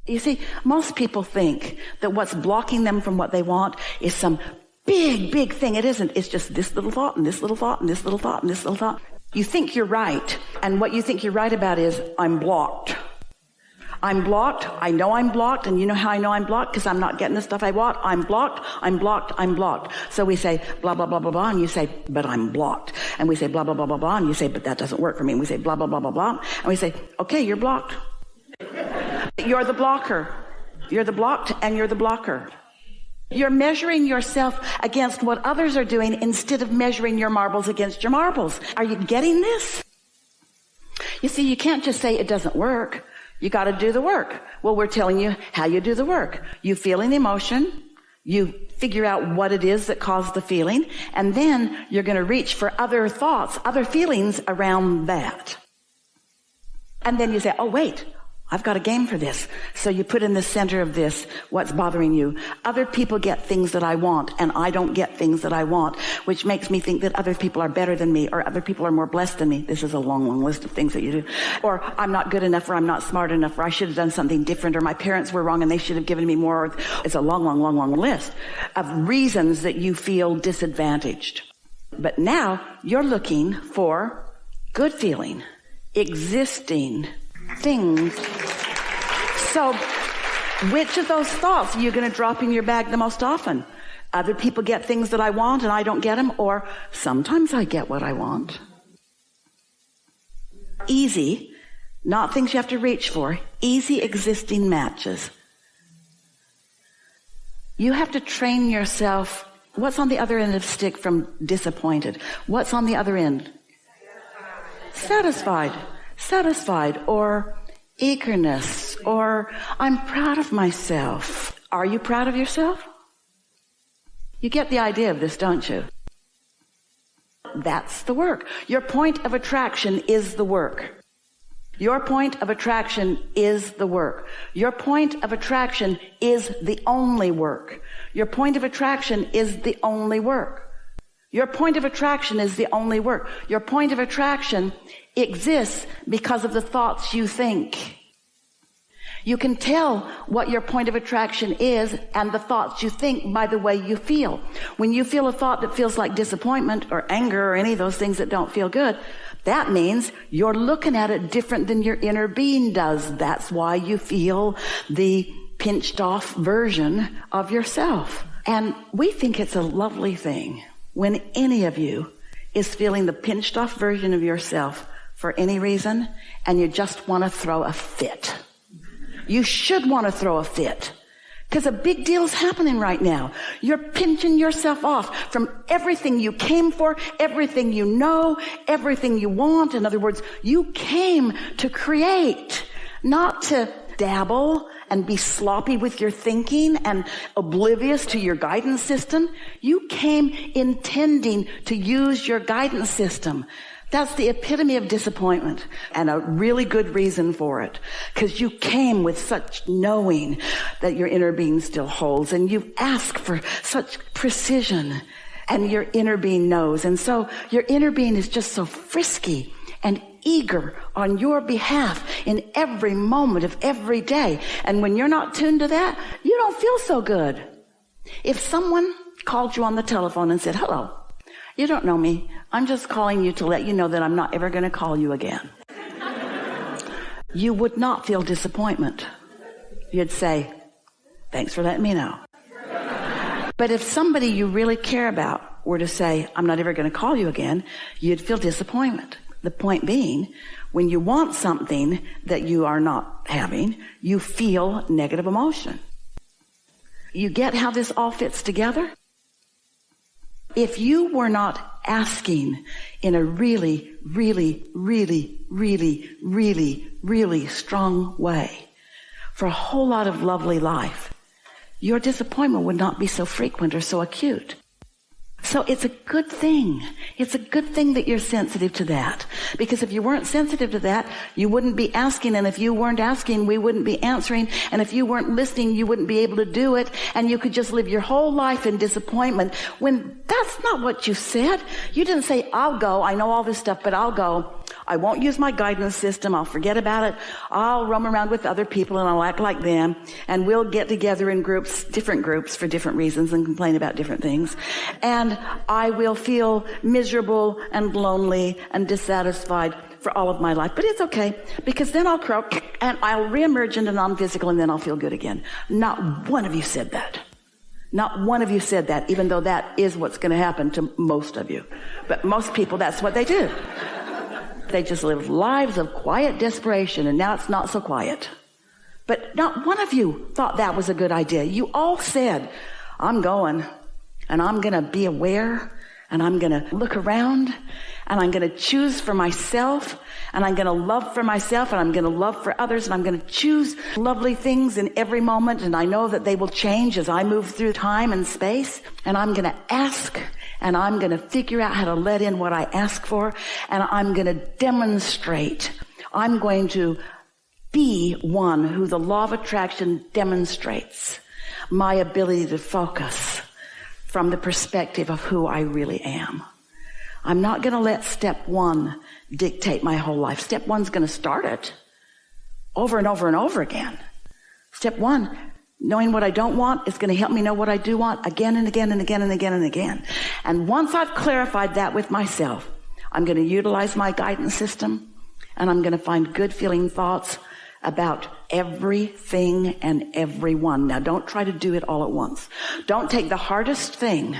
You see, most people think that what's blocking them from what they want is some big, big thing. It isn't. It's just this little thought and this little thought and this little thought and this little thought. You think you're right. And what you think you're right about is, I'm blocked. I'm blocked. I know I'm blocked. And you know how I know I'm blocked? Because I'm not getting the stuff I want. I'm blocked. I'm blocked. I'm blocked. So we say blah, blah, blah, blah, blah. And you say, but I'm blocked. And we say blah, blah, blah, blah, blah. And you say, but that doesn't work for me. And we say blah, blah, blah, blah, blah. And we say, okay, you're blocked. You're the blocker. You're the blocked and you're the blocker. You're measuring yourself against what others are doing instead of measuring your marbles against your marbles. Are you getting this? You see, you can't just say it doesn't work. You got to do the work. Well, we're telling you how you do the work. You feel an emotion. You figure out what it is that caused the feeling. And then you're going to reach for other thoughts, other feelings around that. And then you say, oh, wait, I've got a game for this. So you put in the center of this what's bothering you. Other people get things that I want, and I don't get things that I want, which makes me think that other people are better than me, or other people are more blessed than me. This is a long, long list of things that you do. Or I'm not good enough, or I'm not smart enough, or I should have done something different, or my parents were wrong and they should have given me more. It's a long, long, long, long list of reasons that you feel disadvantaged. But now you're looking for good feeling, existing things. So which of those thoughts are you going to drop in your bag the most often? Other people get things that I want and I don't get them, or sometimes I get what I want. Easy, not things you have to reach for, easy existing matches. You have to train yourself. What's on the other end of stick from disappointed? What's on the other end? Satisfied. Satisfied, or eagerness, or I'm proud of myself. Are you proud of yourself? You get the idea of this, don't you? That's the work. Your point of attraction is the work. Your point of attraction is the work. Your point of attraction is the only work. Your point of attraction is the only work. Your point of attraction is the only work. Your point of attraction exists because of the thoughts you think. You can tell what your point of attraction is and the thoughts you think by the way you feel. When you feel a thought that feels like disappointment or anger or any of those things that don't feel good, that means you're looking at it different than your inner being does. That's why you feel the pinched off version of yourself. And we think it's a lovely thing when any of you is feeling the pinched off version of yourself for any reason, and you just want to throw a fit. You should want to throw a fit, because a big deal's happening right now. You're pinching yourself off from everything you came for, everything you know, everything you want. In other words, you came to create, not to dabble and be sloppy with your thinking and oblivious to your guidance system. You came intending to use your guidance system. That's the epitome of disappointment, and a really good reason for it, because you came with such knowing that your inner being still holds, and you've asked for such precision, and your inner being knows. And so your inner being is just so frisky and eager on your behalf in every moment of every day. And when you're not tuned to that, you don't feel so good. If someone called you on the telephone and said, hello, you don't know me, I'm just calling you to let you know that I'm not ever going to call you again, you would not feel disappointment. You'd say, thanks for letting me know. But if somebody you really care about were to say, I'm not ever going to call you again, you'd feel disappointment. The point being, when you want something that you are not having, you feel negative emotion. You get how this all fits together? If you were not asking in a really, really, really, really, really, really strong way for a whole lot of lovely life, your disappointment would not be so frequent or so acute. So it's a good thing. It's a good thing that you're sensitive to that. Because if you weren't sensitive to that, you wouldn't be asking. And if you weren't asking, we wouldn't be answering. And if you weren't listening, you wouldn't be able to do it. And you could just live your whole life in disappointment when that's not what you said. You didn't say, I'll go. I know all this stuff, but I'll go. I won't use my guidance system. I'll forget about it. I'll roam around with other people and I'll act like them. And we'll get together in groups, different groups for different reasons and complain about different things. And I will feel miserable and lonely and dissatisfied for all of my life. But it's okay, because then I'll croak and I'll reemerge into non-physical and then I'll feel good again. Not one of you said that. Not one of you said that, even though that is what's going to happen to most of you. But most people, that's what they do. They just live lives of quiet desperation, and now it's not so quiet. But not one of you thought that was a good idea. You all said, I'm going, and I'm going to be aware, and I'm going to look around, and I'm going to choose for myself, and I'm going to love for myself, and I'm going to love for others, and I'm going to choose lovely things in every moment, and I know that they will change as I move through time and space, and I'm going to ask, and I'm going to figure out how to let in what I ask for, and I'm going to demonstrate. I'm going to be one who the law of attraction demonstrates my ability to focus from the perspective of who I really am. I'm not going to let step one dictate my whole life. Step one's going to start it over and over and over again. Step one, knowing what I don't want, is going to help me know what I do want again and again and again and again and again. And once I've clarified that with myself, I'm going to utilize my guidance system, and I'm going to find good feeling thoughts about everything and everyone. Now, don't try to do it all at once. Don't take the hardest thing.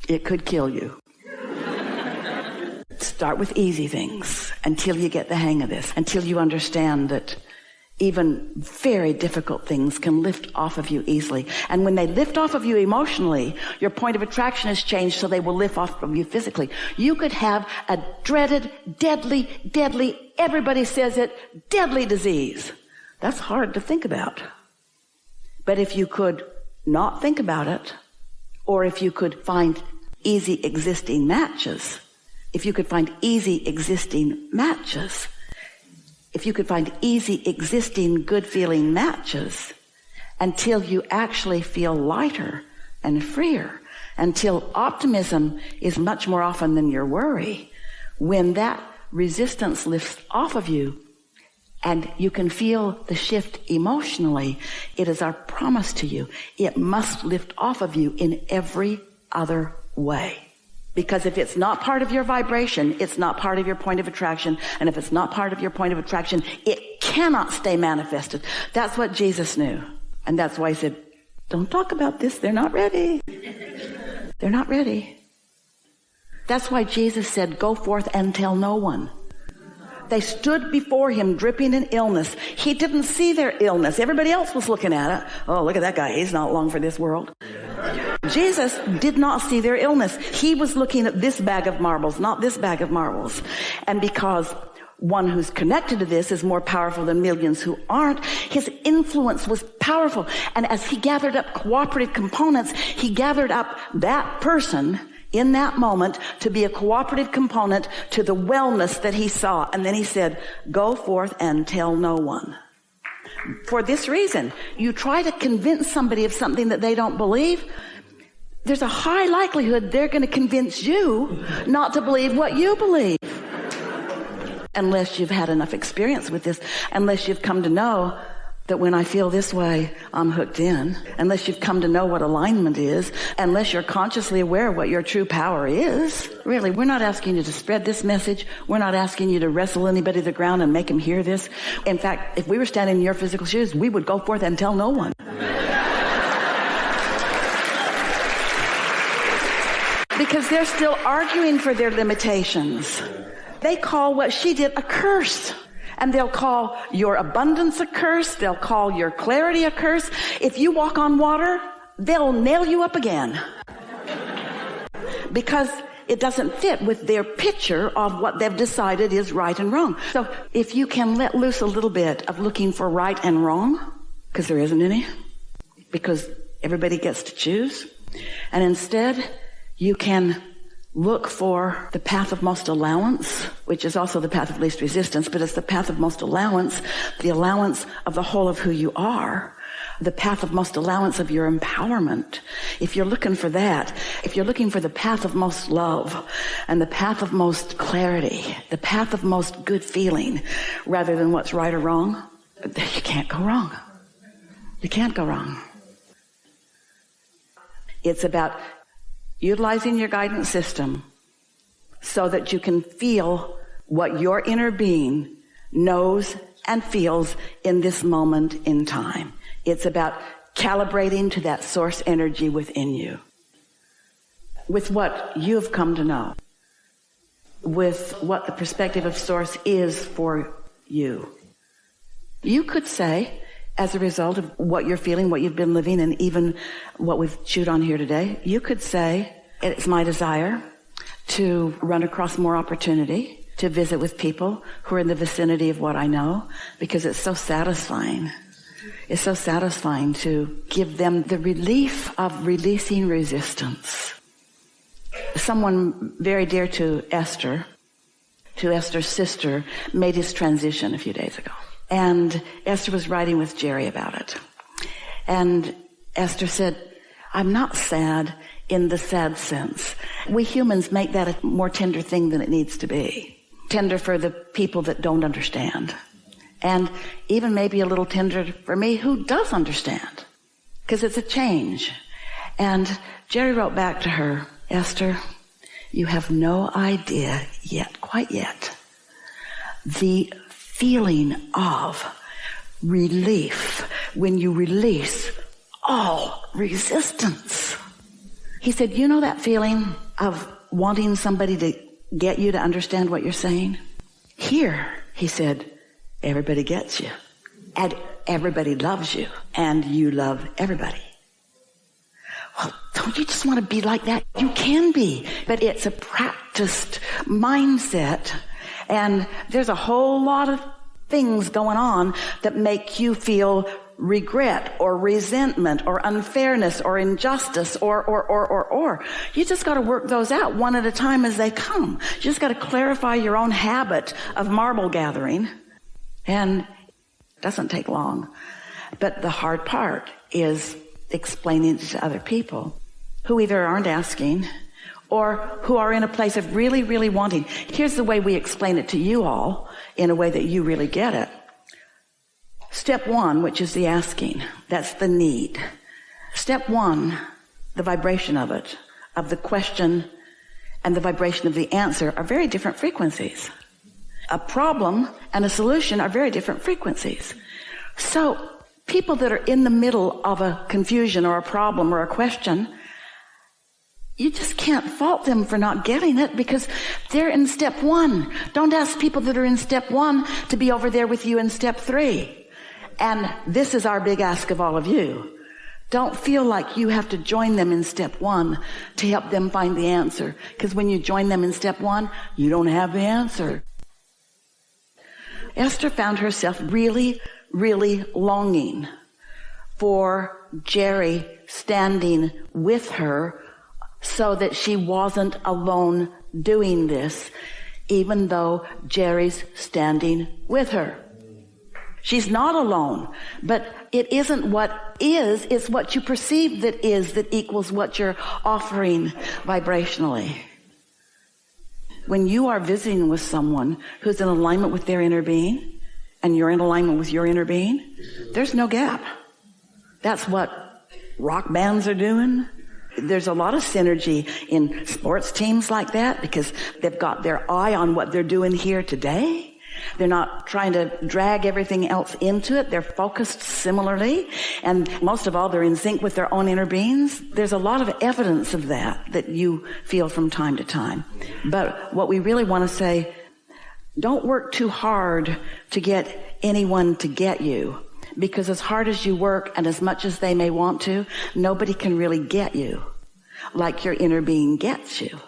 It could kill you. Start with easy things until you get the hang of this, until you understand that even very difficult things can lift off of you easily. And when they lift off of you emotionally, your point of attraction has changed, so they will lift off of you physically. You could have a dreaded, deadly, everybody says it, deadly disease. That's hard to think about. But if you could not think about it, or if you could find easy existing matches, if you could find easy existing matches, if you could find easy existing good feeling matches, until you actually feel lighter and freer, until optimism is much more often than your worry, when that resistance lifts off of you and you can feel the shift emotionally, it is our promise to you, it must lift off of you in every other way. Because if it's not part of your vibration, it's not part of your point of attraction. And if it's not part of your point of attraction, it cannot stay manifested. That's what Jesus knew. And that's why he said, don't talk about this. They're not ready. They're not ready. That's why Jesus said, go forth and tell no one. They stood before him dripping in illness. He didn't see their illness. Everybody else was looking at it. Oh, look at that guy. He's not long for this world. Jesus did not see their illness. He was looking at this bag of marbles, not this bag of marbles. And because one who's connected to this is more powerful than millions who aren't, his influence was powerful. And as he gathered up cooperative components, he gathered up that person in that moment to be a cooperative component to the wellness that he saw. And then he said, go forth and tell no one. For this reason, you try to convince somebody of something that they don't believe, there's a high likelihood they're going to convince you not to believe what you believe. Unless you've had enough experience with this, unless you've come to know that when I feel this way, I'm hooked in, unless you've come to know what alignment is, unless you're consciously aware of what your true power is. Really, we're not asking you to spread this message. We're not asking you to wrestle anybody to the ground and make them hear this. In fact, if we were standing in your physical shoes, we would go forth and tell no one. Because they're still arguing for their limitations. They call what she did a curse. And they'll call your abundance a curse. They'll call your clarity a curse. If you walk on water, they'll nail you up again. Because it doesn't fit with their picture of what they've decided is right and wrong. So if you can let loose a little bit of looking for right and wrong, because there isn't any, because everybody gets to choose, and instead you can look for the path of most allowance, which is also the path of least resistance, but it's the path of most allowance, the allowance of the whole of who you are, the path of most allowance of your empowerment, if you're looking for that, if you're looking for the path of most love and the path of most clarity, the path of most good feeling, rather than what's right or wrong, you can't go wrong. You can't go wrong. It's about utilizing your guidance system so that you can feel what your inner being knows and feels in this moment in time. It's about calibrating to that source energy within you, with what you've come to know, with what the perspective of source is for you. You could say, as a result of what you're feeling, what you've been living, and even what we've chewed on here today, you could say, it's my desire to run across more opportunity, to visit with people who are in the vicinity of what I know, because it's so satisfying. It's so satisfying to give them the relief of releasing resistance. Someone very dear to Esther's sister, made his transition a few days ago. And Esther was writing with Jerry about it. And Esther said, I'm not sad in the sad sense. We humans make that a more tender thing than it needs to be. Tender for the people that don't understand. And even maybe a little tender for me who does understand. Because it's a change. And Jerry wrote back to her, Esther, you have no idea yet, quite yet, the feeling of relief when you release all resistance. He said, you know that feeling of wanting somebody to get you to understand what you're saying? Here, he said, everybody gets you, and everybody loves you, and you love everybody. Well, don't you just want to be like that? You can be, but it's a practiced mindset. And there's a whole lot of things going on that make you feel regret or resentment or unfairness or injustice or. You just got to work those out one at a time as they come. You just got to clarify your own habit of marble gathering. And it doesn't take long. But the hard part is explaining it to other people who either aren't asking or who are in a place of really, really wanting. Here's the way we explain it to you all in a way that you really get it. Step one, which is the asking, that's the need. Step one, the vibration of it, of the question and the vibration of the answer are very different frequencies. A problem and a solution are very different frequencies. So people that are in the middle of a confusion or a problem or a question, you just can't fault them for not getting it because they're in step one. Don't ask people that are in step one to be over there with you in step three. And this is our big ask of all of you. Don't feel like you have to join them in step one to help them find the answer. Because when you join them in step one, you don't have the answer. Esther found herself really, really longing for Jerry standing with her so that she wasn't alone doing this, even though Jerry's standing with her. She's not alone, but it isn't what is, it's what you perceive that is that equals what you're offering vibrationally. When you are visiting with someone who's in alignment with their inner being, and you're in alignment with your inner being, there's no gap. That's what rock bands are doing. There's a lot of synergy in sports teams like that because they've got their eye on what they're doing here today. They're not trying to drag everything else into it. They're focused similarly. And most of all, they're in sync with their own inner beings. There's a lot of evidence of that you feel from time to time. But what we really want to say, don't work too hard to get anyone to get you. Because as hard as you work and as much as they may want to, nobody can really get you like your inner being gets you.